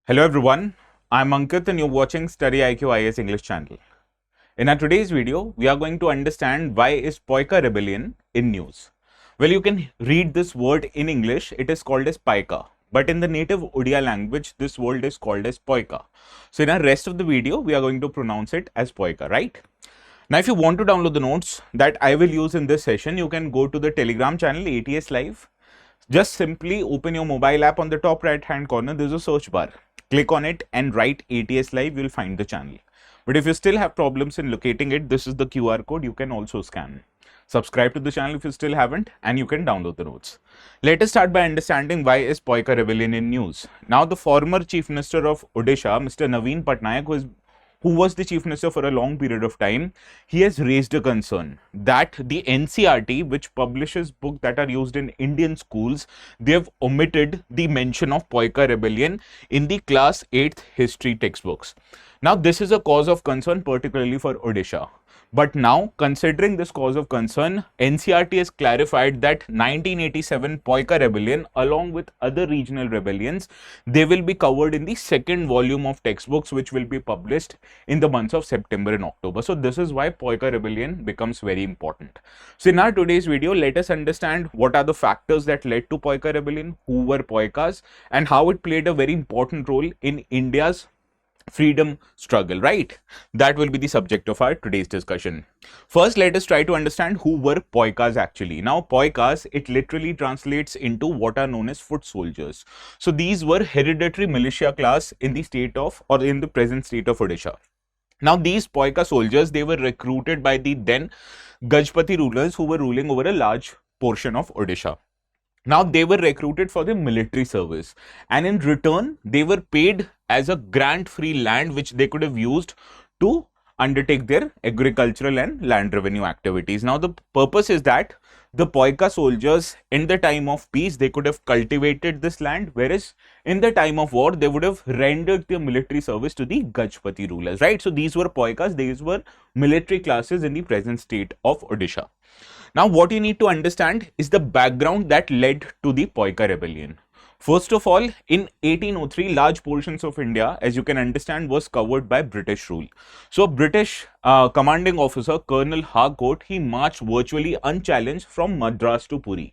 Hello everyone, I'm Ankit and you're watching StudyIQ IAS English channel. In our today's video, we are going to understand why is Paika Rebellion in news. Well, you can read this word in English, it is called as Paika. But in the native Odia language, this word is called as Poika. So in our rest of the video, we are going to pronounce it as Poika, right? Now, if you want to download the notes that I will use in this session, you can go to the Telegram channel ATS Live. Just simply open your mobile app on the top right hand corner. There's a search bar. Click on it and write ATS Live. You'll find the channel. But if you still have problems in locating it, this is the QR code. You can also scan. Subscribe to the channel if you still haven't, and you can download the notes. Let us start by understanding why is Paika Rebellion in news. Now, the former Chief Minister of Odisha, Mr. Naveen Patnaik, who was the chief minister for a long period of time, he has raised a concern that the NCERT, which publishes books that are used in Indian schools, they have omitted the mention of Paika Rebellion in the class 8th history textbooks. Now, this is a cause of concern, particularly for Odisha. But now, considering this cause of concern, NCERT has clarified that 1987 Paika Rebellion, along with other regional rebellions, they will be covered in the second volume of textbooks, which will be published in the months of September and October. So, this is why Paika Rebellion becomes very important. So, in our today's video, let us understand what are the factors that led to Paika Rebellion, who were Paikas, and how it played a very important role in India's freedom struggle, right? That will be the subject of our today's discussion. First, let us try to understand who were Paikas actually. Now, Paikas, it literally translates into what are known as foot soldiers. So, these were hereditary militia class in the state of, or in the present state of Odisha. Now, these Paika soldiers, they were recruited by the then Gajpati rulers who were ruling over a large portion of Odisha. Now, they were recruited for the military service, and in return, they were paid as a grant-free land which they could have used to undertake their agricultural and land revenue activities. Now, the purpose is that the Paika soldiers, in the time of peace, they could have cultivated this land, whereas in the time of war, they would have rendered their military service to the Gajpati rulers, right? So, these were Paikas, these were military classes in the present state of Odisha. Now, what you need to understand is the background that led to the Paika Rebellion. First of all, in 1803, large portions of India, as you can understand, was covered by British rule. So, British commanding officer, Colonel Harcourt, he marched virtually unchallenged from Madras to Puri.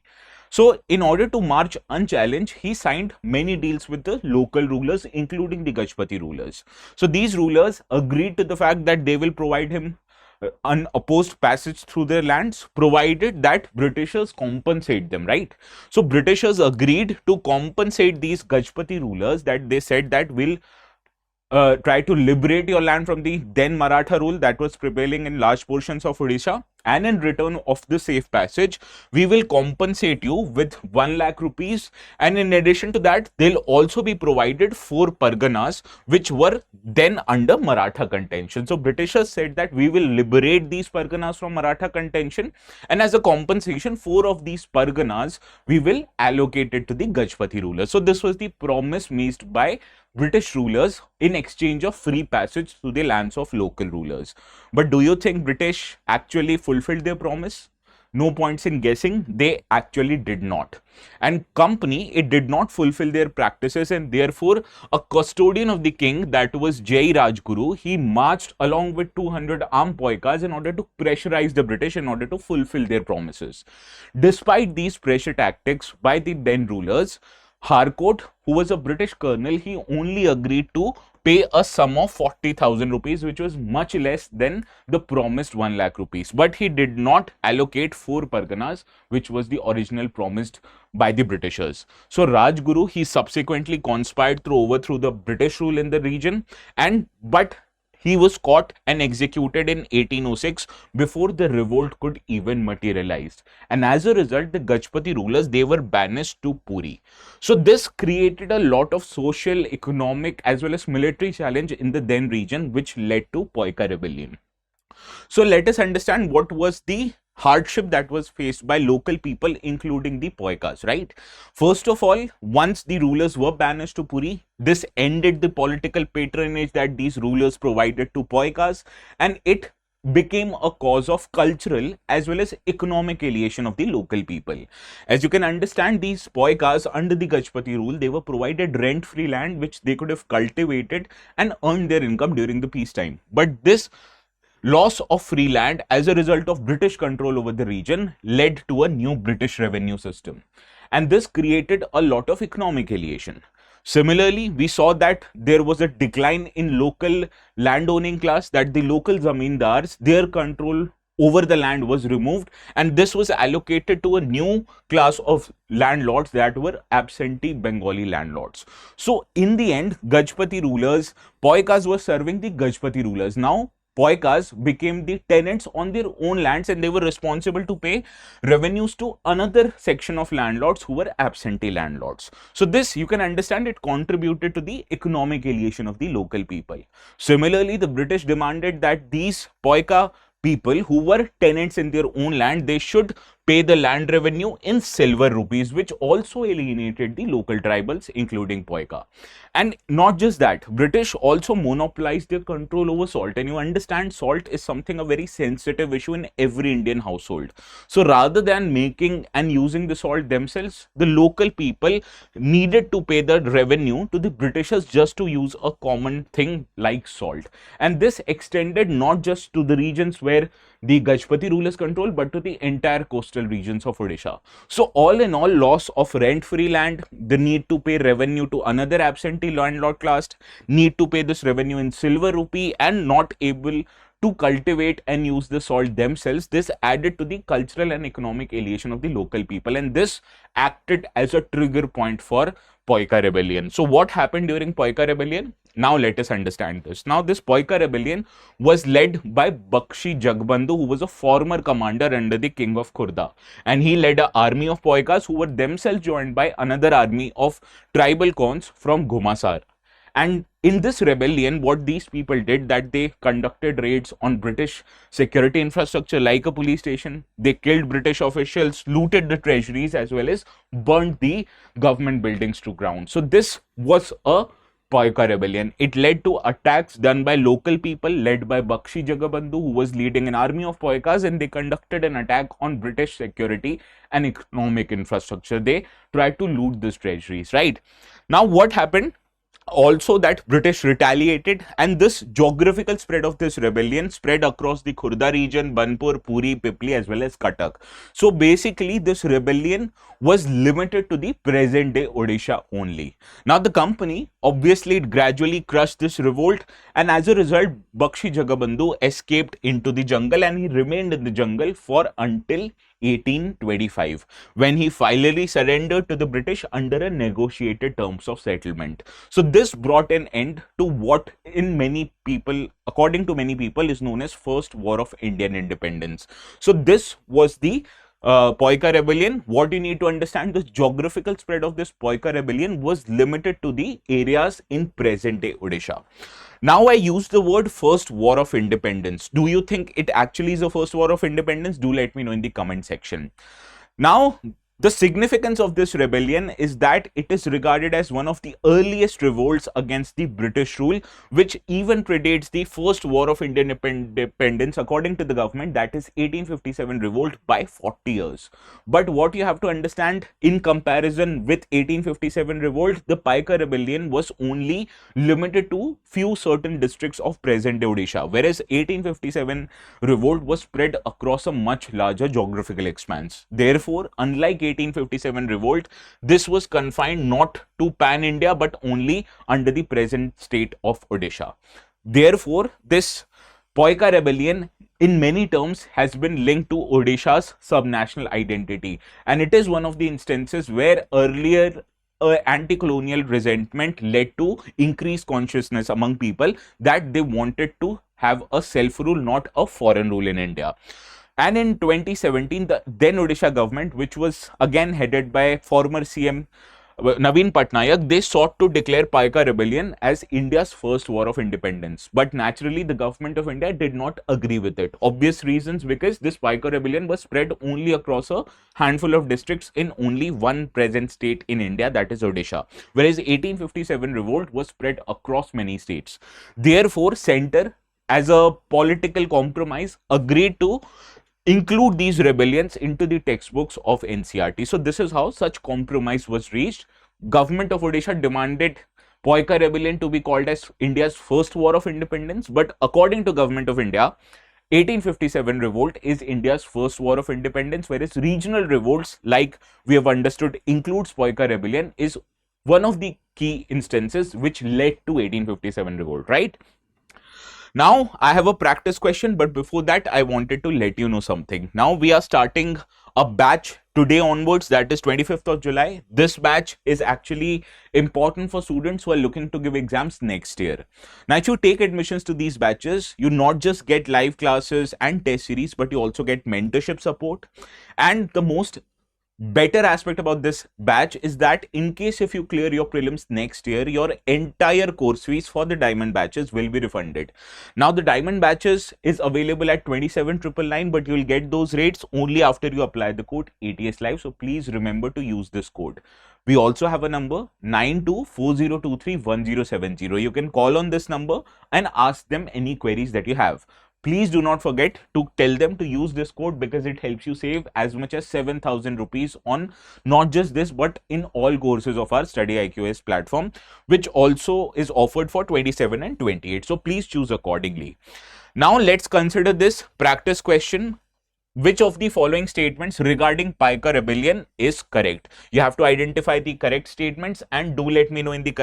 So, in order to march unchallenged, he signed many deals with the local rulers, including the Gajpati rulers. So, these rulers agreed to the fact that they will provide him unopposed passage through their lands, provided that Britishers compensate them, right? So, Britishers agreed to compensate these Gajpati rulers, that they said that we'll try to liberate your land from the then Maratha rule that was prevailing in large portions of Odisha, and in return of the safe passage, we will compensate you with 1 lakh rupees, and in addition to that, they'll also be provided 4 parganas which were then under Maratha contention. So, Britishers said that we will liberate these parganas from Maratha contention, and as a compensation, 4 of these parganas we will allocate it to the Gajpati rulers. So, this was the promise made by British rulers in exchange of free passage to the lands of local rulers. But do you think British actually fulfilled their promise? No points in guessing, they actually did not. And company, it did not fulfill their practices, and therefore a custodian of the king, that was Jai Rajguru, he marched along with 200 armed Paikas in order to pressurize the British in order to fulfill their promises. Despite these pressure tactics by the then rulers, Harcourt, who was a British colonel, he only agreed to pay a sum of 40,000 rupees, which was much less than the promised 1 lakh rupees. But he did not allocate 4 parganas, which was the original promised by the Britishers. So, Rajguru, he subsequently conspired to overthrow the British rule in the region, but he was caught and executed in 1806 before the revolt could even materialize. And as a result, the Gajpati rulers, they were banished to Puri. So, this created a lot of social, economic as well as military challenge in the then region, which led to Paika Rebellion. So, let us understand what was the hardship that was faced by local people, including the Paikas, right? First of all, once the rulers were banished to Puri, this ended the political patronage that these rulers provided to Paikas, and it became a cause of cultural as well as economic alienation of the local people. As you can understand, these Paikas under the Gajpati rule, they were provided rent-free land which they could have cultivated and earned their income during the peacetime. But this loss of free land as a result of British control over the region led to a new British revenue system. And this created a lot of economic alienation. Similarly, we saw that there was a decline in local landowning class, that the local zamindars, their control over the land was removed, and this was allocated to a new class of landlords that were absentee Bengali landlords. So in the end, Gajpati rulers, Paikas were serving the Gajpati rulers. Now Paikas became the tenants on their own lands, and they were responsible to pay revenues to another section of landlords who were absentee landlords. So this, you can understand, it contributed to the economic alienation of the local people. Similarly, the British demanded that these Paika people who were tenants in their own land, they should pay the land revenue in silver rupees, which also alienated the local tribals, including Paika. And not just that, British also monopolized their control over salt. And you understand, salt is something, a very sensitive issue in every Indian household. So rather than making and using the salt themselves, the local people needed to pay the revenue to the Britishers just to use a common thing like salt. And this extended not just to the regions where the Gajpati rulers control, but to the entire coastal regions of Odisha. So all in all, loss of rent-free land, the need to pay revenue to another absentee landlord class, need to pay this revenue in silver rupee, and not able to cultivate and use the salt themselves. This added to the cultural and economic alienation of the local people, and this acted as a trigger point for Paika Rebellion. So what happened during Paika Rebellion? Now let us understand this. Now this Paika Rebellion was led by Bakshi Jagabandhu, who was a former commander under the king of Khurda, and he led an army of Paikas who were themselves joined by another army of tribal cons from Ghumasar. And in this rebellion, what these people did, that they conducted raids on British security infrastructure like a police station. They killed British officials, looted the treasuries, as well as burnt the government buildings to ground. So this was a Paika rebellion. It led to attacks done by local people led by Bakshi Jagabandhu, who was leading an army of Paikas, and they conducted an attack on British security and economic infrastructure. They tried to loot these treasuries, right? Now what happened? Also, that British retaliated, and this geographical spread of this rebellion spread across the Khurda region, Banpur, Puri, Pipli, as well as Cuttack. So basically, this rebellion was limited to the present day Odisha only. Now the company, obviously, it gradually crushed this revolt, and as a result, Bakshi Jagabandhu escaped into the jungle, and he remained in the jungle for until 1825, when he finally surrendered to the British under a negotiated terms of settlement. So this brought an end to what in many people, according to many people, is known as First War of Indian Independence. So this was the Paika rebellion. What you need to understand, the geographical spread of this Paika rebellion was limited to the areas in present day Odisha. Now I use the word First War of Independence. Do you think it actually is the First War of Independence? Do let me know in the comment section. Now, the significance of this rebellion is that it is regarded as one of the earliest revolts against the British rule, which even predates the First War of Indian Independence, according to the government, that is 1857 revolt, by 40 years. But what you have to understand, in comparison with 1857 revolt, the Paika rebellion was only limited to few certain districts of present day Odisha, whereas 1857 revolt was spread across a much larger geographical expanse. Therefore, unlike 1857 revolt, this was confined not to pan-India but only under the present state of Odisha. Therefore, this Paika rebellion in many terms has been linked to Odisha's subnational identity, and it is one of the instances where earlier anti-colonial resentment led to increased consciousness among people that they wanted to have a self-rule, not a foreign rule in India. And in 2017, the then Odisha government, which was again headed by former CM Naveen Patnaik, they sought to declare Paika rebellion as India's first war of independence. But naturally, the government of India did not agree with it. Obvious reasons, because this Paika rebellion was spread only across a handful of districts in only one present state in India, that is Odisha. Whereas 1857 revolt was spread across many states. Therefore, center as a political compromise, agreed to include these rebellions into the textbooks of NCERT. So this is how such compromise was reached. Government of Odisha demanded Paika Rebellion to be called as India's first war of independence, but according to Government of India, 1857 revolt is India's first war of independence, whereas regional revolts, like we have understood, includes Paika Rebellion, is one of the key instances which led to 1857 revolt, right? Now, I have a practice question, but before that, I wanted to let you know something. Now, we are starting a batch today onwards, that is 25th of July. This batch is actually important for students who are looking to give exams next year. Now, if you take admissions to these batches, you not just get live classes and test series, but you also get mentorship support. And the most better aspect about this batch is that in case if you clear your prelims next year, your entire course fees for the diamond batches will be refunded. Now the diamond batches is available at 27,999, but you will get those rates only after you apply the code ATS Live. So please remember to use this code. We also have a number 9240231070. You can call on this number and ask them any queries that you have. Please do not forget to tell them to use this code because it helps you save as much as 7,000 rupees on not just this but in all courses of our StudyIQ IAS platform, which also is offered for 27 and 28. So please choose accordingly. Now let's consider this practice question. Which of the following statements regarding Paika Rebellion is correct? You have to identify the correct statements and do let me know in the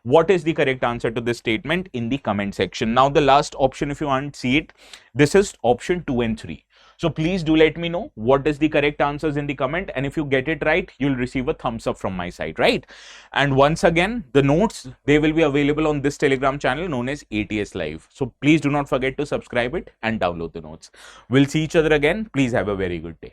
what is the correct answer to this statement in the comment section. Now the last option, if you want to see it, this is option 2 and 3. So please do let me know what is the correct answers in the comment, and if you get it right, you'll receive a thumbs up from my side, right? And once again, the notes, they will be available on this Telegram channel known as ATS Live. So please do not forget to subscribe it and download the notes. We'll see each other again. Please have a very good day.